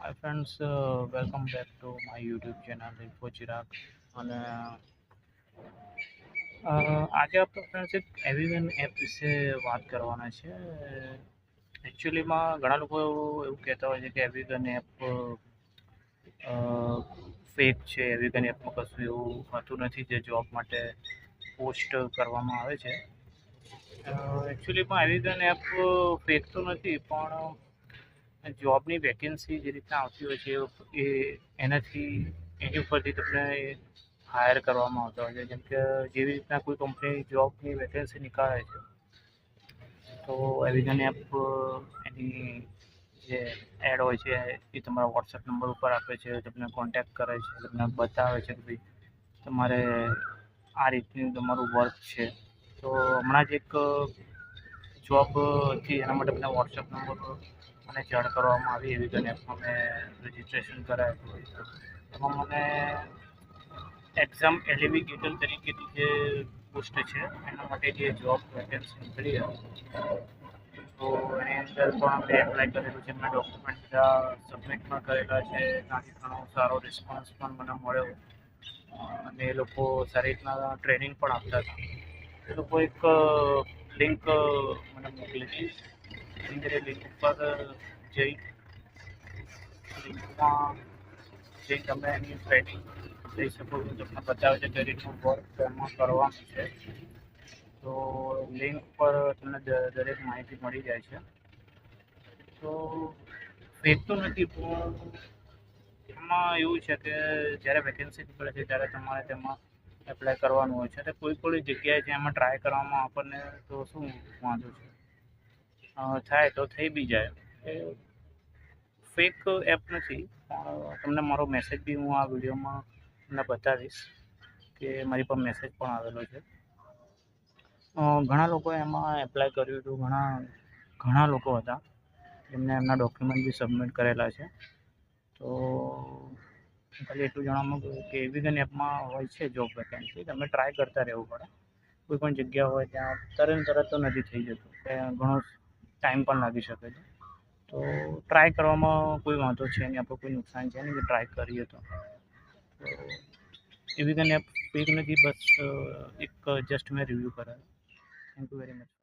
Hi friends, welcome back to my YouTube channel Info Chirag. અને આજે આપણે ફ્રેન્ડ્સ એક એવિગન એપ વિશે વાત કરવાના છે. એકચ્યુઅલીમાં ઘણા લોકો એવું કહેતા હોય છે કે એવિગન એપ ફેક છે. એવિગન એપમાં કશું એવું હોતું નથી જે જોબ માટે પોસ્ટ કરવામાં આવે છે. એકચ્યુઅલીમાં એવિગન એપ ફેક તો નથી, પણ જોબની વેકેન્સી જે રીતના આવતી હોય છે એ એની ઉપરથી તમને હાયર કરવામાં આવતા હોય છે. જેમ કે જેવી રીતના કોઈ કંપની જોબની વેકેન્સી નીકાળે છે, તો એવિગન એપ એની જે એડ હોય છે એ તમારા વોટ્સએપ નંબર ઉપર આપે છે, તમને કોન્ટેક્ટ કરે છે, તમને બતાવે છે કે ભાઈ તમારે આ રીતનું તમારું વર્ક છે. તો હમણાં જ એક જોબ હતી, એના માટે મને વોટ્સએપ નંબર મને જાણ કરવામાં આવી. એવિગન એપમાં મેં રજિસ્ટ્રેશન કરાવ્યું હતું. એમાં મને એક્ઝામ એલિવિગેટર તરીકેની જે પોસ્ટ છે એના માટે જે જોબ વેકેન્સી નીકળી હતી, તો એની અંદર પણ મેં એપ્લાય કરેલું છે. મેં ડોક્યુમેન્ટ બધા સબમિટ પણ કરેલા છે. ત્યાંથી ઘણો સારો રિસ્પોન્સ પણ મને મળ્યો, અને એ લોકો સારી રીતના ટ્રેનિંગ પણ આપતા હતા. એ લોકો એક લિંક મને મોકલી હતી. એની અંદર લિંક ઉપર જઈ લિંકમાં જઈ તમે એની ટ્રેનિંગ લઈ શકો છો. તમને બતાવે છે કઈ રીતનું વર્ક એમાં કરવાનું છે. તો લિંક પર તમને દરેક માહિતી મળી જાય છે. તો ફેક તો નથી, પણ એમાં એવું છે કે જ્યારે વેકેન્સી નીકળે છે ત્યારે તમારે તેમાં એપ્લાય કરવાનું હોય છે. અને કોઈ કોઈ જગ્યાએ છે એમાં ટ્રાય કરવામાં આપણને તો શું વાંધો છે, થાય તો થઈ બી જાય. એ ફેક એપ નથી, પણ તમને મારો મેસેજ બી હું આ વિડીયોમાં તમને બતાવીશ કે મારી પર મેસેજ પણ આવેલો છે. ઘણા લોકોએ એમાં એપ્લાય કર્યું હતું. ઘણા લોકો હતા જેમને એમના ડોક્યુમેન્ટ બી સબમિટ કરેલા છે. તો ખાલી એટલું જણાવવા માંગુ કે એવિગન એપમાં હોય છે જોબ વેકેન્સી, તમે ટ્રાય કરતા રહેવું પડે. કોઈ પણ જગ્યા હોય ત્યાં તરત તો નથી થઈ જતું, ઘણો ટાઈમ પણ લાગી શકે છે. તો ટ્રાય કરવામાં કોઈ વાંધો છે નહીં, આપણું કોઈ નુકસાન છે નહીં કે ટ્રાય કરીએ તો. એવિગન એપ ફેક નથી, બસ એક જસ્ટ મેં રિવ્યૂ કરાવ્યો. Thank you very much.